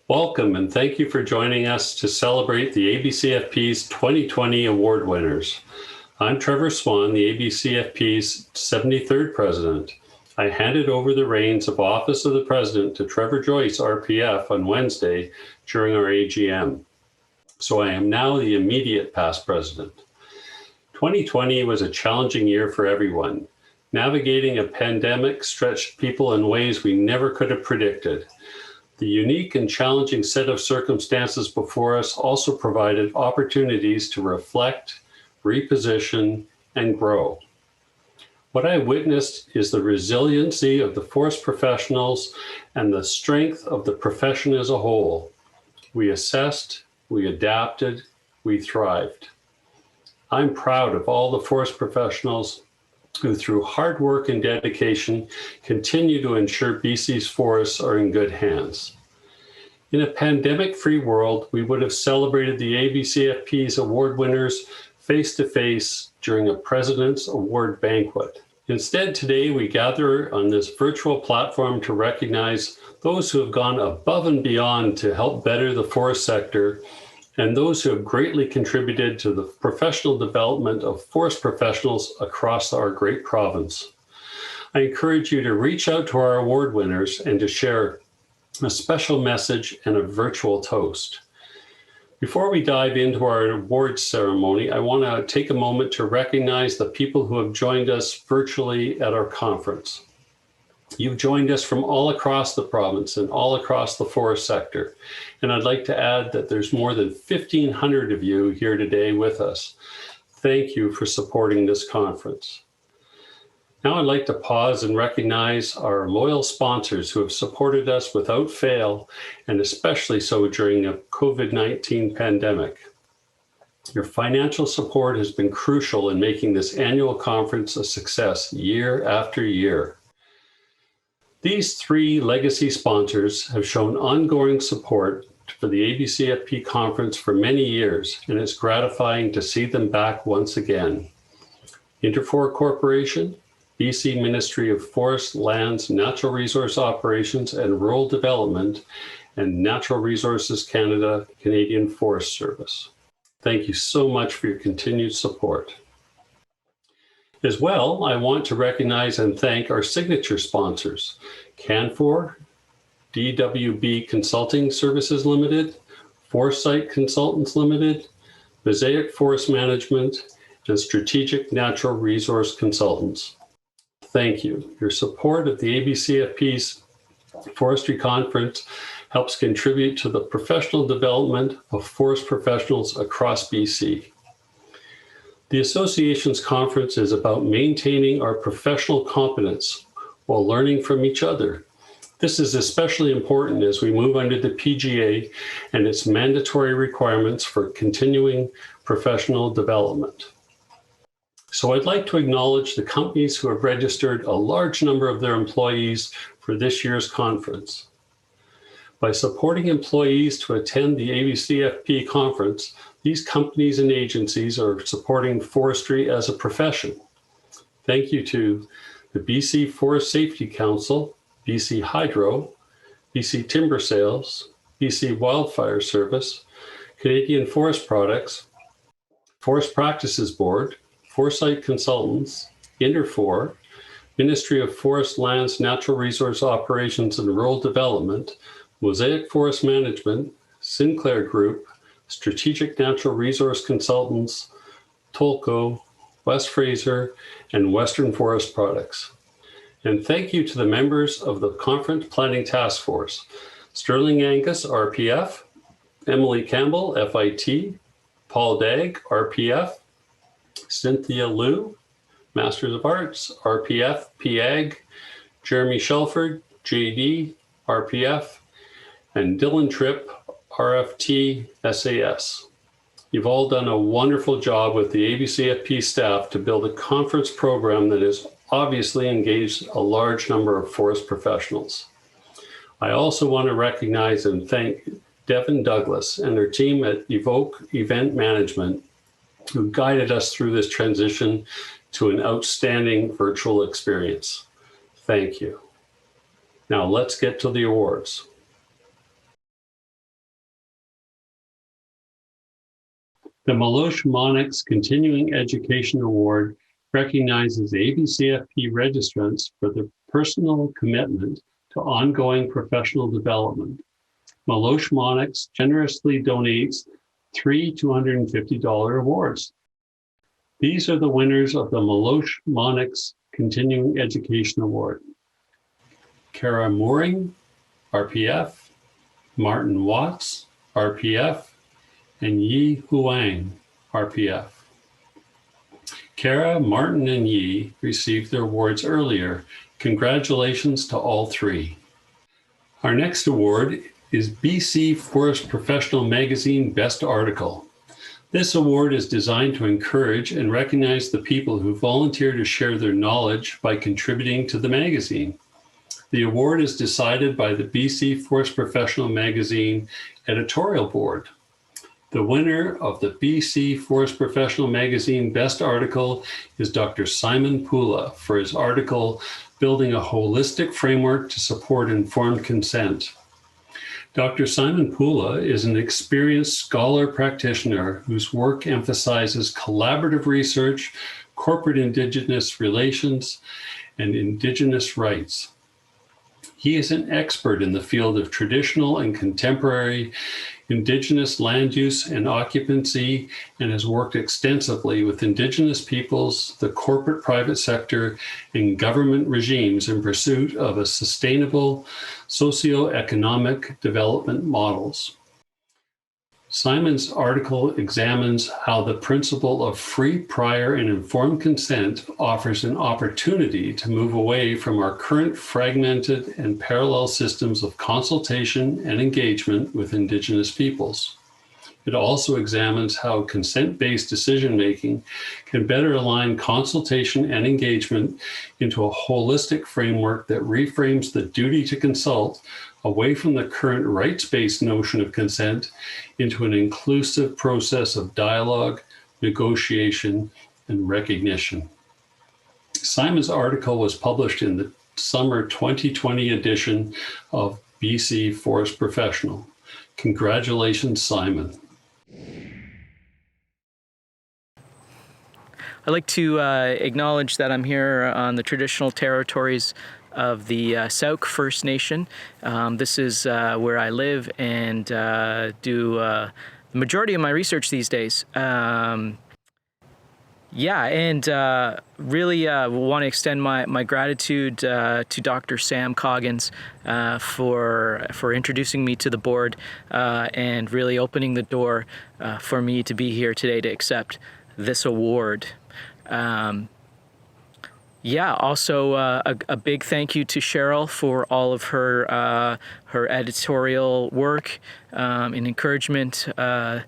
Welcome and thank you for joining us to celebrate the ABCFP's 2020 award winners. I'm Trevor Swan, the ABCFP's 73rd president. I handed over the reins of Office of the President to Trevor Joyce, RPF, on Wednesday during our AGM. So I am now the immediate past president. 2020 was a challenging year for everyone. Navigating a pandemic stretched people in ways we never could have predicted. The unique and challenging set of circumstances before us also provided opportunities to reflect, reposition, and grow. What I witnessed is the resiliency of the forest professionals and the strength of the profession as a whole. We assessed, we adapted, we thrived. I'm proud of all the forest professionals who, through hard work and dedication, continue to ensure BC's forests are in good hands. In a pandemic-free world, we would have celebrated the ABCFP's award winners face-to-face during a President's Award banquet. Instead, today we gather on this virtual platform to recognize those who have gone above and beyond to help better the forest sector and those who have greatly contributed to the professional development of forest professionals across our great province. I encourage you to reach out to our award winners and to share a special message and a virtual toast. Before we dive into our awards ceremony, I want to take a moment to recognize the people who have joined us virtually at our conference. You've joined us from all across the province and all across the forest sector. And I'd like to add that there's more than 1,500 of you here today with us. Thank you for supporting this conference. Now I'd like to pause and recognize our loyal sponsors who have supported us without fail, and especially so during the COVID-19 pandemic. Your financial support has been crucial in making this annual conference a success year after year. These three legacy sponsors have shown ongoing support for the ABCFP conference for many years, and it's gratifying to see them back once again. Interfor Corporation, BC Ministry of Forest, Lands, Natural Resource Operations and Rural Development, and Natural Resources Canada, Canadian Forest Service. Thank you so much for your continued support. As well, I want to recognize and thank our signature sponsors, Canfor, DWB Consulting Services Limited, Foresight Consultants Limited, Mosaic Forest Management, and Strategic Natural Resource Consultants. Thank you. Your support of the ABCFP's Forestry Conference helps contribute to the professional development of forest professionals across BC. The association's conference is about maintaining our professional competence while learning from each other. This is especially important as we move under the PGA and its mandatory requirements for continuing professional development. So I'd like to acknowledge the companies who have registered a large number of their employees for this year's conference. By supporting employees to attend the ABCFP conference, these companies and agencies are supporting forestry as a profession. Thank you to the BC Forest Safety Council, BC Hydro, BC Timber Sales, BC Wildfire Service, Canadian Forest Products, Forest Practices Board, Foresight Consultants, Interfor, Ministry of Forest, Lands, Natural Resource Operations and Rural Development, Mosaic Forest Management, Sinclair Group, Strategic Natural Resource Consultants, Tolco, West Fraser, and Western Forest Products. And thank you to the members of the Conference Planning Task Force, Sterling Angus, RPF, Emily Campbell, FIT, Paul Dagg, RPF, Cynthia Liu, Masters of Arts, RPF, PAG, Jeremy Shelford, JD, RPF, and Dylan Tripp, RFT, SAS. You've all done a wonderful job with the ABCFP staff to build a conference program that has obviously engaged a large number of forest professionals. I also want to recognize and thank Devin Douglas and their team at Evoke Event Management, who guided us through this transition to an outstanding virtual experience. Thank you. Now let's get to the awards. The Milosh Monarch's Continuing Education Award recognizes ABCFP registrants for their personal commitment to ongoing professional development. Milosh Monarchs generously donates 3 $250 awards. These are the winners of the Milosh Monarchs Continuing Education Award. Kara Mooring, RPF, Martin Watts, RPF, and Yi Huang, RPF. Kara, Martin, and Yi received their awards earlier. Congratulations to all three. Our next award is BC Forest Professional Magazine Best Article. This award is designed to encourage and recognize the people who volunteer to share their knowledge by contributing to the magazine. The award is decided by the BC Forest Professional Magazine editorial board. The winner of the BC Forest Professional Magazine Best Article is Dr. Simon Pula for his article, Building a Holistic Framework to Support Informed Consent. Dr. Simon Pula is an experienced scholar practitioner whose work emphasizes collaborative research, corporate Indigenous relations, and Indigenous rights. He is an expert in the field of traditional and contemporary Indigenous land use and occupancy, and has worked extensively with Indigenous peoples, the corporate private sector, and government regimes in pursuit of a sustainable socio-economic development models. Simon's article examines how the principle of free, prior, and informed consent offers an opportunity to move away from our current fragmented and parallel systems of consultation and engagement with Indigenous peoples. It also examines how consent-based decision-making can better align consultation and engagement into a holistic framework that reframes the duty to consult away from the current rights-based notion of consent into an inclusive process of dialogue, negotiation, and recognition. Simon's article was published in the summer 2020 edition of BC Forest Professional. Congratulations, Simon. I'd like to acknowledge that I'm here on the traditional territories of the Sauk First Nation. This is where I live and do the majority of my research these days. Really want to extend my gratitude to Dr. Sam Coggins for introducing me to the board and really opening the door for me to be here today to accept this award. Also a big thank you to Cheryl for all of her editorial work and encouragement. I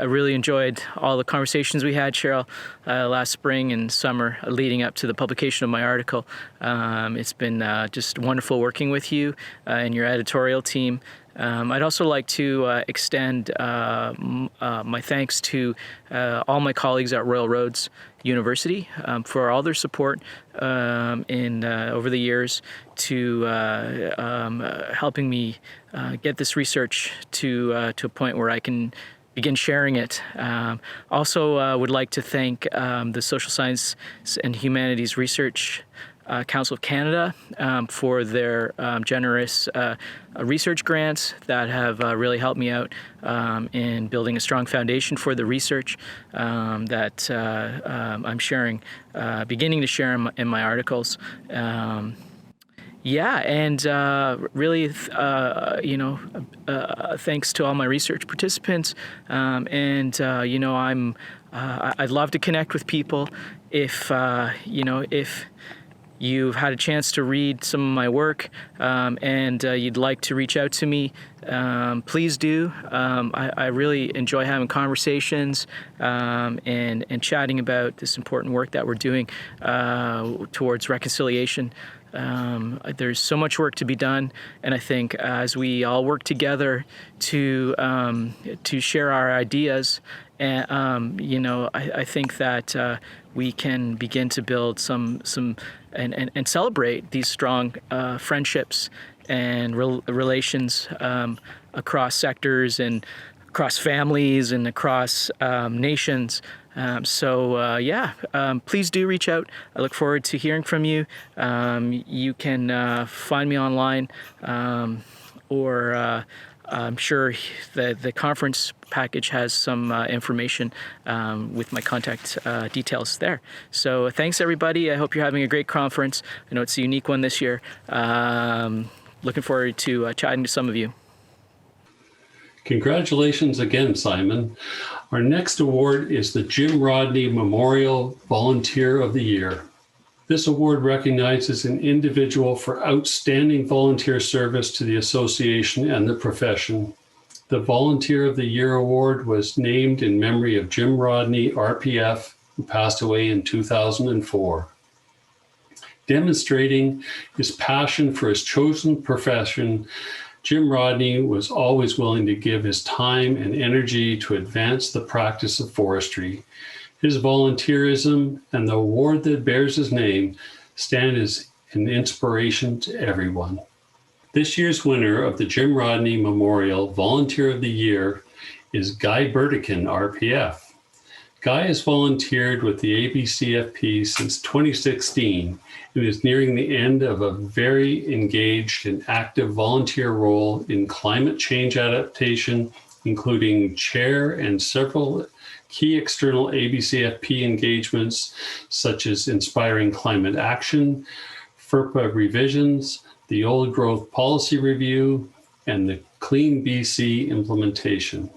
really enjoyed all the conversations we had, Cheryl, last spring and summer leading up to the publication of my article. It's been just wonderful working with you and your editorial team. I'd also like to extend my thanks to all my colleagues at Royal Roads University for all their support over the years to helping me get this research to a point where I can begin sharing it. Also would like to thank the Social Science and Humanities Research Council of Canada for their generous research grants that have really helped me out in building a strong foundation for the research that I'm sharing, beginning to share in my articles. Thanks to all my research participants, I'd love to connect with people. If you've had a chance to read some of my work and you'd like to reach out to me, please do. I really enjoy having conversations and chatting about this important work that we're doing towards reconciliation. There's so much work to be done, and I think as we all work together to share our ideas, and I think that we can begin to build some and celebrate these strong friendships and relations across sectors and across families and across nations. Please do reach out. I look forward to hearing from you. You can find me online, or I'm sure the conference package has some information with my contact details there. So thanks, everybody. I hope you're having a great conference. I know it's a unique one this year. Looking forward to chatting to some of you. Congratulations again, Simon. Our next award is the Jim Rodney Memorial Volunteer of the Year. This award recognizes an individual for outstanding volunteer service to the association and the profession. The Volunteer of the Year award was named in memory of Jim Rodney Rpf, who passed away in 2004. Demonstrating his passion for his chosen profession, Jim Rodney was always willing to give his time and energy to advance the practice of forestry. His volunteerism and the award that bears his name stand as an inspiration to everyone. This year's winner of the Jim Rodney Memorial Volunteer of the Year is Guy Burdikin, Rpf. Guy has volunteered with the ABCFP since 2016 and is nearing the end of a very engaged and active volunteer role in climate change adaptation, including chair and several key external ABCFP engagements, such as Inspiring Climate Action, FERPA revisions, the Old Growth Policy Review, and the Clean BC implementation.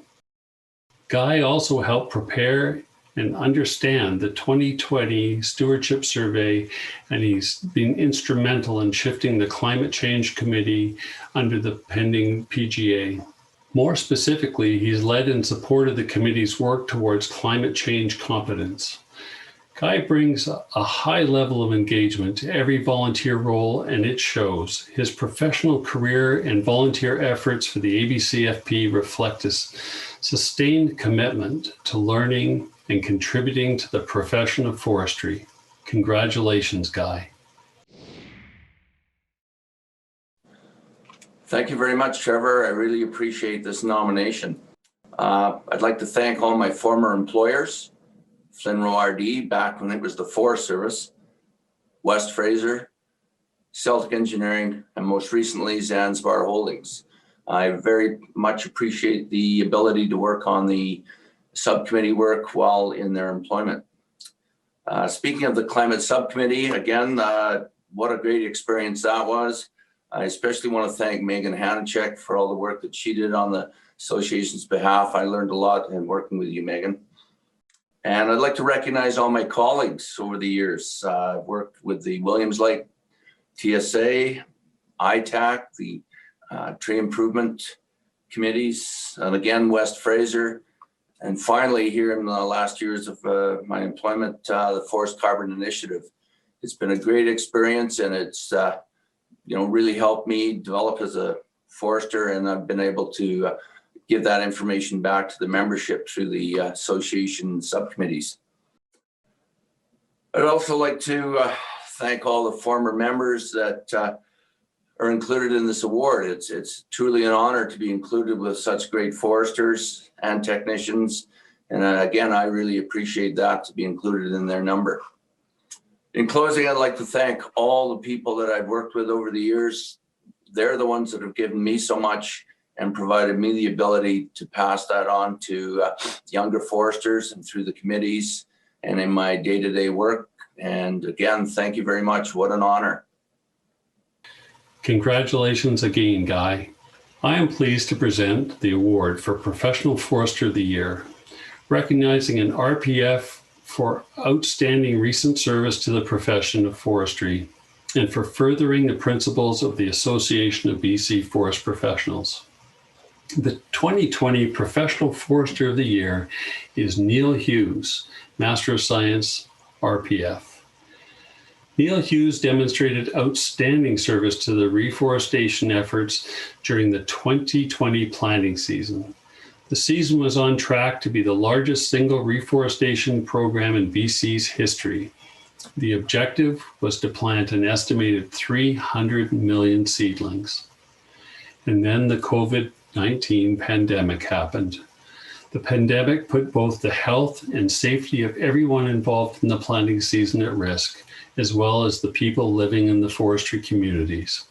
Guy also helped prepare and understand the 2020 Stewardship Survey, and he's been instrumental in shifting the Climate Change Committee under the pending PGA. More specifically, he's led and supported the committee's work towards climate change competence. Guy brings a high level of engagement to every volunteer role, and it shows. His professional career and volunteer efforts for the ABCFP reflect his sustained commitment to learning and contributing to the profession of forestry. Congratulations, Guy. Thank you very much, Trevor. I really appreciate this nomination. I'd like to thank all my former employers, Flinro RD, back when it was the Forest Service, West Fraser, Celtic Engineering, and most recently, Zanzibar Holdings. I very much appreciate the ability to work on the subcommittee work while in their employment. Speaking of the climate subcommittee, again, what a great experience that was. I especially want to thank Megan Hanachek for all the work that she did on the association's behalf. I learned a lot in working with you, Megan. And I'd like to recognize all my colleagues over the years. I've worked with the Williams Lake TSA, ITAC, the tree improvement committees, and again, West Fraser. And finally, here in the last years of my employment, the Forest Carbon Initiative. It's been a great experience, and it's really helped me develop as a forester, and I've been able to give that information back to the membership through the association subcommittees. I'd also like to thank all the former members that are included in this award. It's truly an honor to be included with such great foresters and technicians. And again, I really appreciate that, to be included in their number. In closing, I'd like to thank all the people that I've worked with over the years. They're the ones that have given me so much and provided me the ability to pass that on to younger foresters and through the committees and in my day-to-day work. And again, thank you very much. What an honor. Congratulations again, Guy. I am pleased to present the award for Professional Forester of the Year, recognizing an RPF for outstanding recent service to the profession of forestry and for furthering the principles of the Association of BC Forest Professionals. The 2020 Professional Forester of the Year is Neil Hughes, Master of Science, RPF. Neil Hughes demonstrated outstanding service to the reforestation efforts during the 2020 planting season. The season was on track to be the largest single reforestation program in BC's history. The objective was to plant an estimated 300 million seedlings. And then the COVID-19 pandemic happened. The pandemic put both the health and safety of everyone involved in the planting season at risk, as well as the people living in the forestry communities.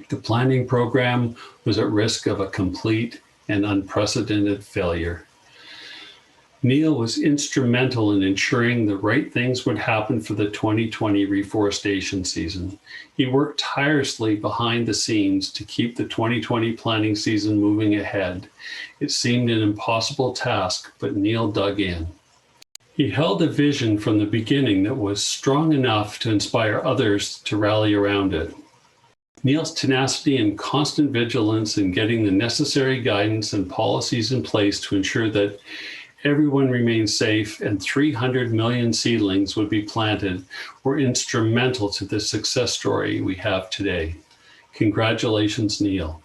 The planting program was at risk of a complete and unprecedented failure. Neil was instrumental in ensuring the right things would happen for the 2020 reforestation season. He worked tirelessly behind the scenes to keep the 2020 planting season moving ahead. It seemed an impossible task, but Neil dug in. He held a vision from the beginning that was strong enough to inspire others to rally around it. Neil's tenacity and constant vigilance in getting the necessary guidance and policies in place to ensure that everyone remained safe and 300 million seedlings would be planted were instrumental to the success story we have today. Congratulations, Neil.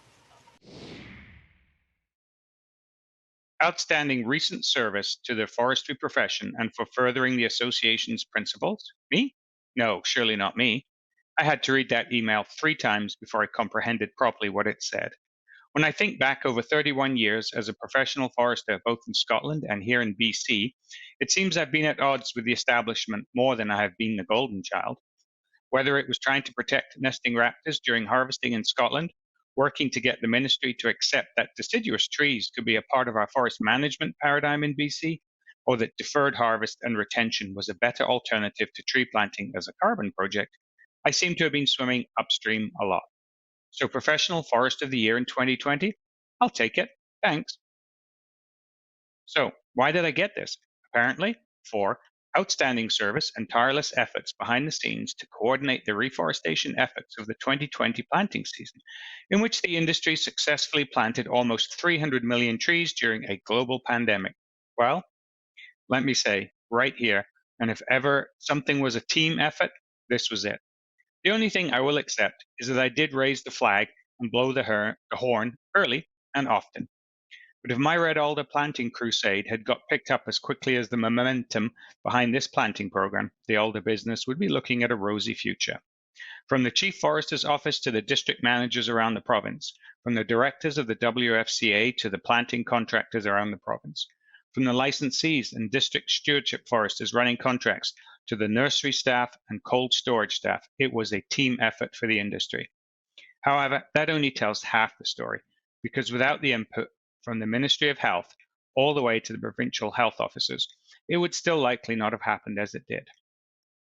Outstanding recent service to the forestry profession and for furthering the association's principles? Me? No, surely not me. I had to read that email 3 times before I comprehended properly what it said. When I think back over 31 years as a professional forester, both in Scotland and here in BC, it seems I've been at odds with the establishment more than I have been the golden child. Whether it was trying to protect nesting raptors during harvesting in Scotland, working to get the ministry to accept that deciduous trees could be a part of our forest management paradigm in BC, or that deferred harvest and retention was a better alternative to tree planting as a carbon project, I seem to have been swimming upstream a lot. So Professional Forest of the Year in 2020? I'll take it. Thanks. So why did I get this? Apparently, for outstanding service and tireless efforts behind the scenes to coordinate the reforestation efforts of the 2020 planting season, in which the industry successfully planted almost 300 million trees during a global pandemic. Well, let me say right here, and if ever something was a team effort, this was it. The only thing I will accept is that I did raise the flag and blow the horn early and often. But if my red alder planting crusade had got picked up as quickly as the momentum behind this planting program, the alder business would be looking at a rosy future. From the Chief Forester's office to the district managers around the province, from the directors of the WFCA to the planting contractors around the province, from the licensees and district stewardship foresters running contracts to the nursery staff and cold storage staff, it was a team effort for the industry. However, that only tells half the story, because without the input from the Ministry of Health all the way to the provincial health officers, it would still likely not have happened as it did.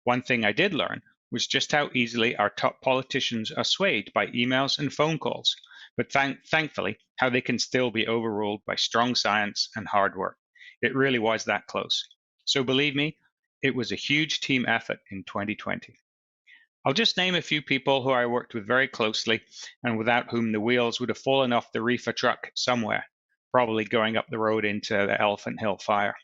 One thing I did learn was just how easily our top politicians are swayed by emails and phone calls, but thankfully, how they can still be overruled by strong science and hard work. It really was that close. So believe me, it was a huge team effort in 2020. I'll just name a few people who I worked with very closely and without whom the wheels would have fallen off the reefer truck somewhere, probably going up the road into the Elephant Hill fire.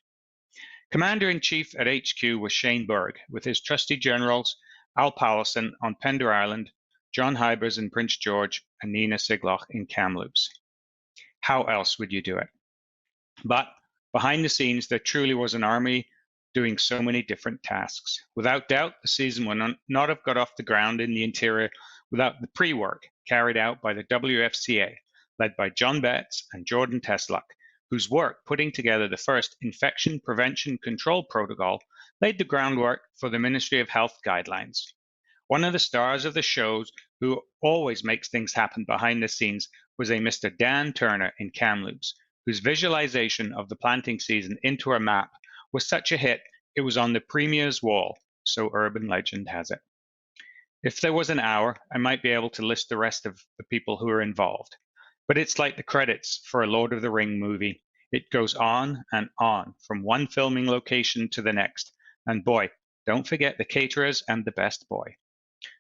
Commander-in-Chief at HQ was Shane Berg, with his trusty generals Al Powelson on Pender Island, John Hybers in Prince George, and Nina Sigloch in Kamloops. How else would you do it? But behind the scenes, there truly was an army doing so many different tasks. Without doubt, the season would not have got off the ground in the interior without the pre-work carried out by the WFCA, led by John Betts and Jordan Tesluk, whose work putting together the first infection prevention control protocol laid the groundwork for the Ministry of Health guidelines. One of the stars of the shows who always makes things happen behind the scenes was a Mr. Dan Turner in Kamloops, whose visualization of the planting season into a map was such a hit it was on the Premier's wall, so urban legend has it. If there was an hour, I might be able to list the rest of the people who are involved. But it's like the credits for a Lord of the Ring movie. It goes on and on from one filming location to the next. And boy, don't forget the caterers and the best boy.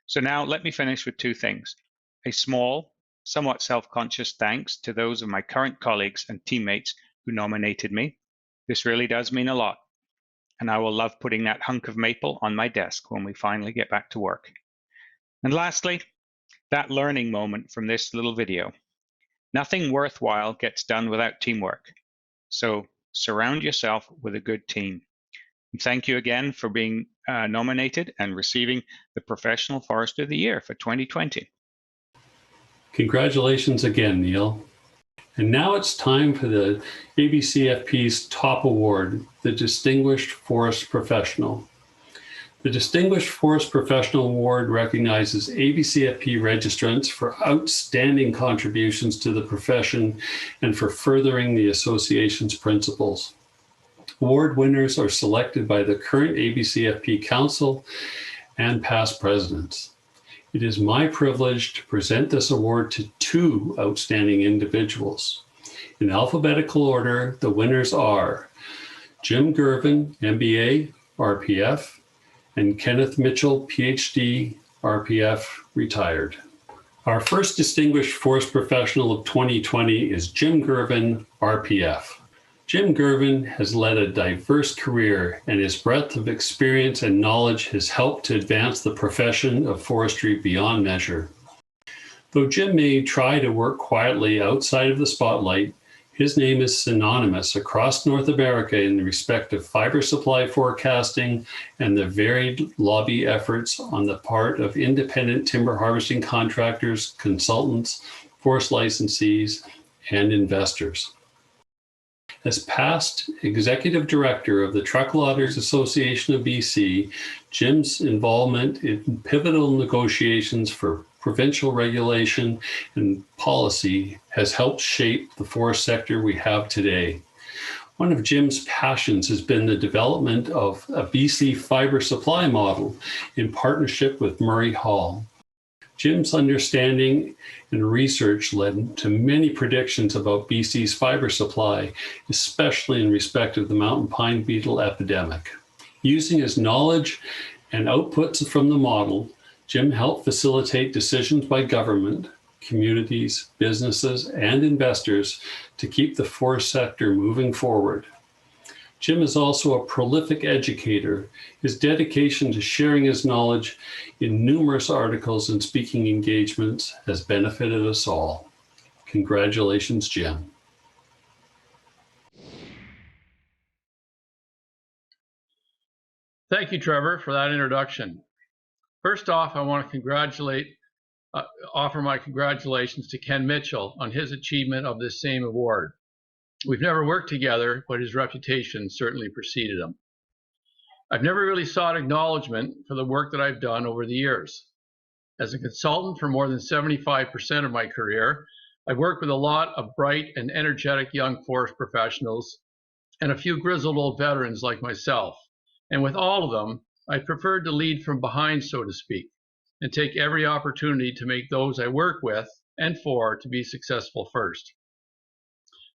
So now let me finish with 2 things. A small, somewhat self-conscious thanks to those of my current colleagues and teammates who nominated me. This really does mean a lot. And I will love putting that hunk of maple on my desk when we finally get back to work. And lastly, that learning moment from this little video. Nothing worthwhile gets done without teamwork. So surround yourself with a good team. And thank you again for being nominated and receiving the Professional Forester of the Year for 2020. Congratulations again, Neil. And now it's time for the ABCFP's top award, the Distinguished Forest Professional. The Distinguished Forest Professional Award recognizes ABCFP registrants for outstanding contributions to the profession and for furthering the association's principles. Award winners are selected by the current ABCFP Council and past presidents. It is my privilege to present this award to two outstanding individuals. In alphabetical order, the winners are Jim Girvin, MBA, RPF, and Kenneth Mitchell, PhD, RPF, retired. Our first Distinguished Forest Professional of 2020 is Jim Girvin, RPF. Jim Girvin has led a diverse career, and his breadth of experience and knowledge has helped to advance the profession of forestry beyond measure. Though Jim may try to work quietly outside of the spotlight, his name is synonymous across North America in respect of fiber supply forecasting and the varied lobby efforts on the part of independent timber harvesting contractors, consultants, forest licensees, and investors. As past executive director of the Truckloaders Association of BC, Jim's involvement in pivotal negotiations for provincial regulation and policy has helped shape the forest sector we have today. One of Jim's passions has been the development of a BC fiber supply model in partnership with Murray Hall. Jim's understanding and research led to many predictions about BC's fiber supply, especially in respect of the mountain pine beetle epidemic. Using his knowledge and outputs from the model, Jim helped facilitate decisions by government, communities, businesses, and investors to keep the forest sector moving forward. Jim is also a prolific educator. His dedication to sharing his knowledge in numerous articles and speaking engagements has benefited us all. Congratulations, Jim. Thank you, Trevor, for that introduction. First off, I want to offer my congratulations to Ken Mitchell on his achievement of this same award. We've never worked together, but his reputation certainly preceded him. I've never really sought acknowledgement for the work that I've done over the years. As a consultant for more than 75% of my career, I've worked with a lot of bright and energetic young forest professionals and a few grizzled old veterans like myself. And with all of them, I preferred to lead from behind, so to speak, and take every opportunity to make those I work with and for to be successful first.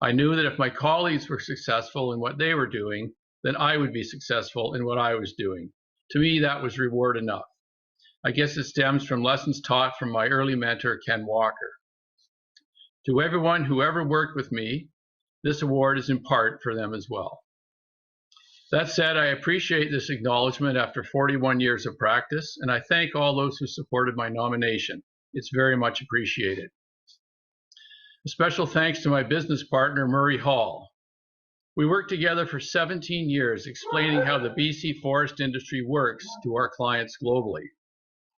I knew that if my colleagues were successful in what they were doing, then I would be successful in what I was doing. To me, that was reward enough. I guess it stems from lessons taught from my early mentor, Ken Walker. To everyone who ever worked with me, this award is in part for them as well. That said, I appreciate this acknowledgement after 41 years of practice, and I thank all those who supported my nomination. It's very much appreciated. A special thanks to my business partner, Murray Hall. We worked together for 17 years explaining how the BC forest industry works to our clients globally.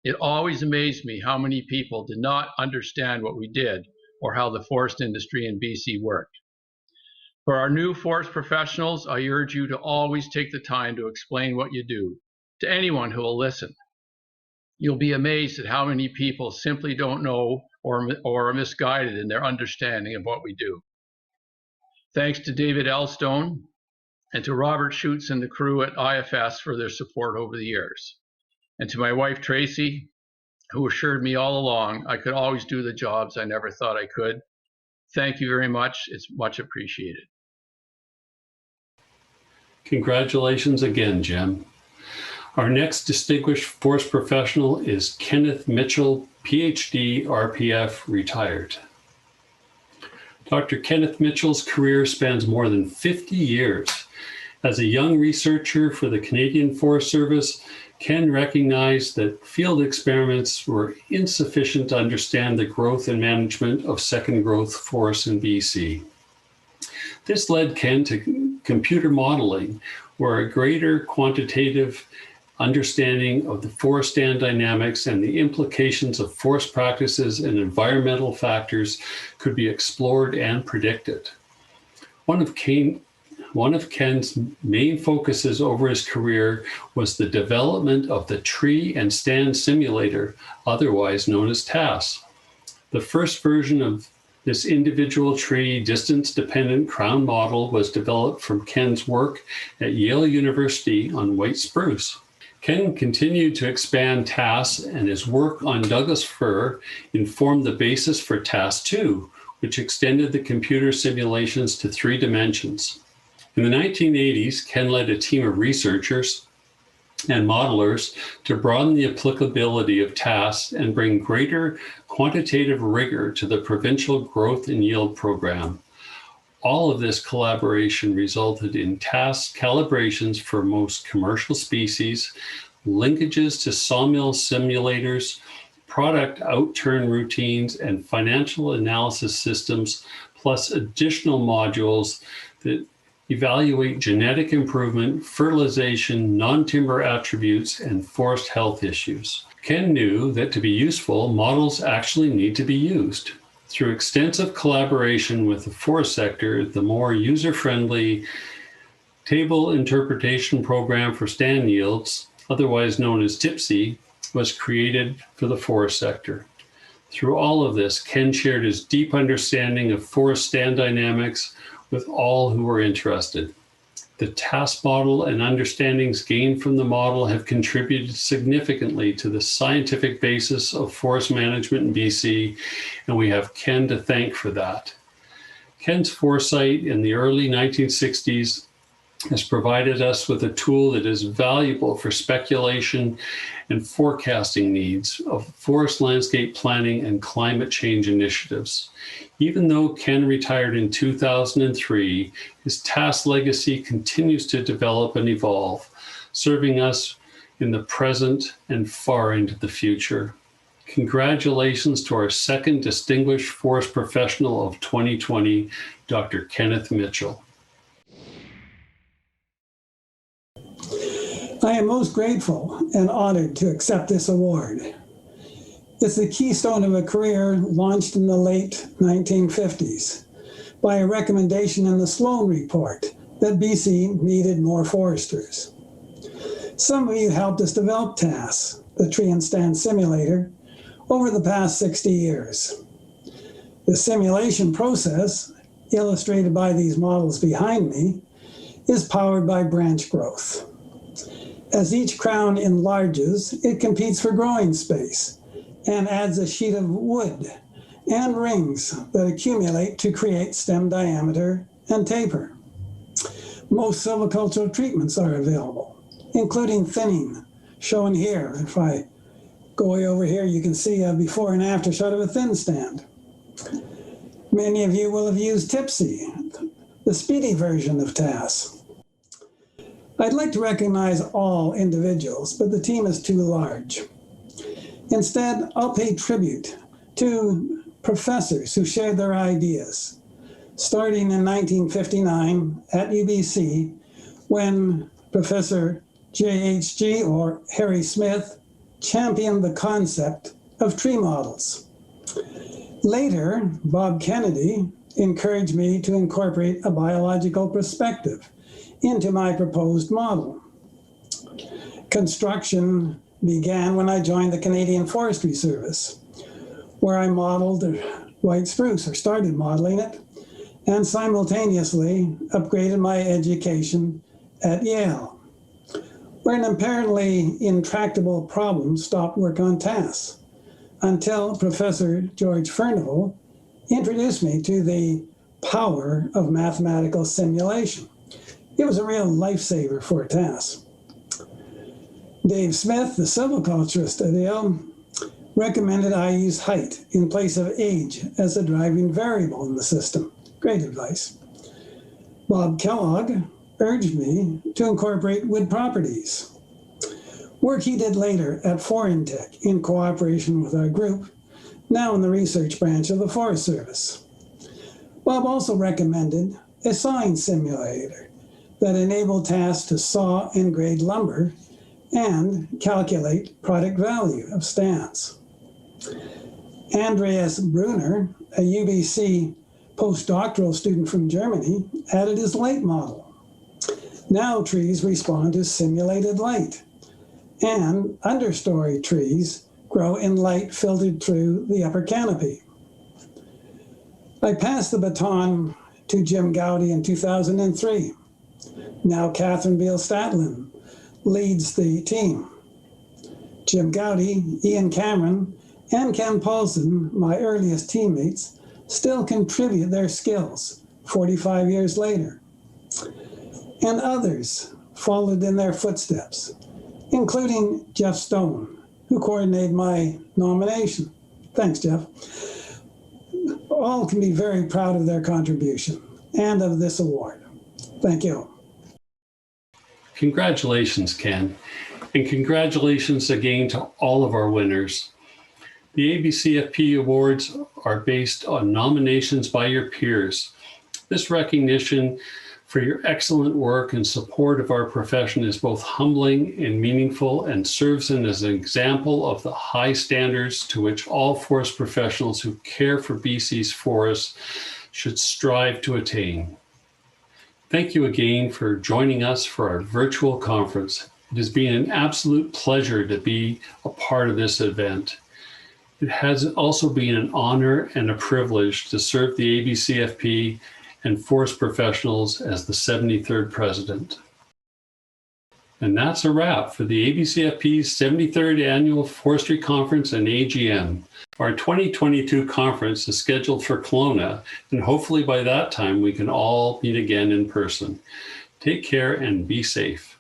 It always amazed me how many people did not understand what we did or how the forest industry in BC worked. For our new forest professionals, I urge you to always take the time to explain what you do to anyone who will listen. You'll be amazed at how many people simply don't know or are misguided in their understanding of what we do. Thanks to David Elstone and to Robert Schutz and the crew at IFS for their support over the years. And to my wife, Tracy, who assured me all along I could always do the jobs I never thought I could. Thank you very much. It's much appreciated. Congratulations again, Jim. Our next Distinguished Forest Professional is Kenneth Mitchell, PhD, RPF, retired. Dr. Kenneth Mitchell's career spans more than 50 years. As a young researcher for the Canadian Forest Service, Ken recognized that field experiments were insufficient to understand the growth and management of second growth forests in BC. This led Ken to computer modeling, where a greater quantitative understanding of the forest stand dynamics and the implications of forest practices and environmental factors could be explored and predicted. One of Ken's main focuses over his career was the development of the Tree and Stand Simulator, otherwise known as TAS. The first version of this individual tree distance-dependent crown model was developed from Ken's work at Yale University on white spruce. Ken continued to expand TAS, and his work on Douglas fir informed the basis for TAS-2, which extended the computer simulations to 3 dimensions. In the 1980s, Ken led a team of researchers and modelers to broaden the applicability of TAS and bring greater quantitative rigor to the provincial growth and yield program. All of this collaboration resulted in TAS calibrations for most commercial species, linkages to sawmill simulators, product outturn routines, and financial analysis systems, plus additional modules that evaluate genetic improvement, fertilization, non-timber attributes, and forest health issues. Ken knew that to be useful, models actually need to be used. Through extensive collaboration with the forest sector, the more user-friendly Table Interpretation Program for Stand Yields, otherwise known as TIPSY, was created for the forest sector. Through all of this, Ken shared his deep understanding of forest stand dynamics with all who were interested. The TAS model and understandings gained from the model have contributed significantly to the scientific basis of forest management in BC, and we have Ken to thank for that. Ken's foresight in the early 1960s has provided us with a tool that is valuable for speculation and forecasting needs of forest landscape planning and climate change initiatives. Even though Ken retired in 2003, his TAS legacy continues to develop and evolve, serving us in the present and far into the future. Congratulations to our second Distinguished Forest Professional of 2020, Dr. Kenneth Mitchell. I am most grateful and honored to accept this award. It's the keystone of a career launched in the late 1950s by a recommendation in the Sloan Report that BC needed more foresters. Some of you helped us develop TAS, the Tree and Stand Simulator, over the past 60 years. The simulation process, illustrated by these models behind me, is powered by branch growth. As each crown enlarges, it competes for growing space and adds a sheet of wood and rings that accumulate to create stem diameter and taper. Most silvicultural treatments are available, including thinning, shown here. If I go way over here, you can see a before and after shot of a thin stand. Many of you will have used TIPSY, the speedy version of TAS. I'd like to recognize all individuals, but the team is too large. Instead, I'll pay tribute to professors who shared their ideas, starting in 1959 at UBC, when Professor JHG, or Harry Smith, championed the concept of tree models. Later, Bob Kennedy encouraged me to incorporate a biological perspective into my proposed model. Construction began when I joined the Canadian Forestry Service, where I modeled white spruce, or started modeling it, and simultaneously upgraded my education at Yale, where an apparently intractable problem stopped work on TAS, until Professor George Furnival introduced me to the power of mathematical simulation. It was a real lifesaver for TAS. Dave Smith, the silviculturist at Yale, recommended I use height in place of age as a driving variable in the system. Great advice. Bob Kellogg urged me to incorporate wood properties. Work he did later at Forintech in cooperation with our group, now in the research branch of the Forest Service. Bob also recommended a sawing simulator that enabled TAS to saw and grade lumber and calculate product value of stands. Andreas Brunner, a UBC postdoctoral student from Germany, added his light model. Now trees respond to simulated light, and understory trees grow in light filtered through the upper canopy. I passed the baton to Jim Gowdy in 2003. Now Catherine Beal-Statlin leads the team. Jim Gowdy, Ian Cameron, and Ken Paulson, my earliest teammates, still contribute their skills 45 years later. And others followed in their footsteps, including Jeff Stone, who coordinated my nomination. Thanks, Jeff. All can be very proud of their contribution and of this award. Thank you. Congratulations, Ken. And congratulations again to all of our winners. The ABCFP Awards are based on nominations by your peers. This recognition for your excellent work and support of our profession is both humbling and meaningful, and serves as an example of the high standards to which all forest professionals who care for BC's forests should strive to attain. Thank you again for joining us for our virtual conference. It has been an absolute pleasure to be a part of this event. It has also been an honor and a privilege to serve the ABCFP and forest professionals as the 73rd president. And that's a wrap for the ABCFP's 73rd Annual Forestry Conference and AGM. Our 2022 conference is scheduled for Kelowna, and hopefully by that time we can all meet again in person. Take care and be safe.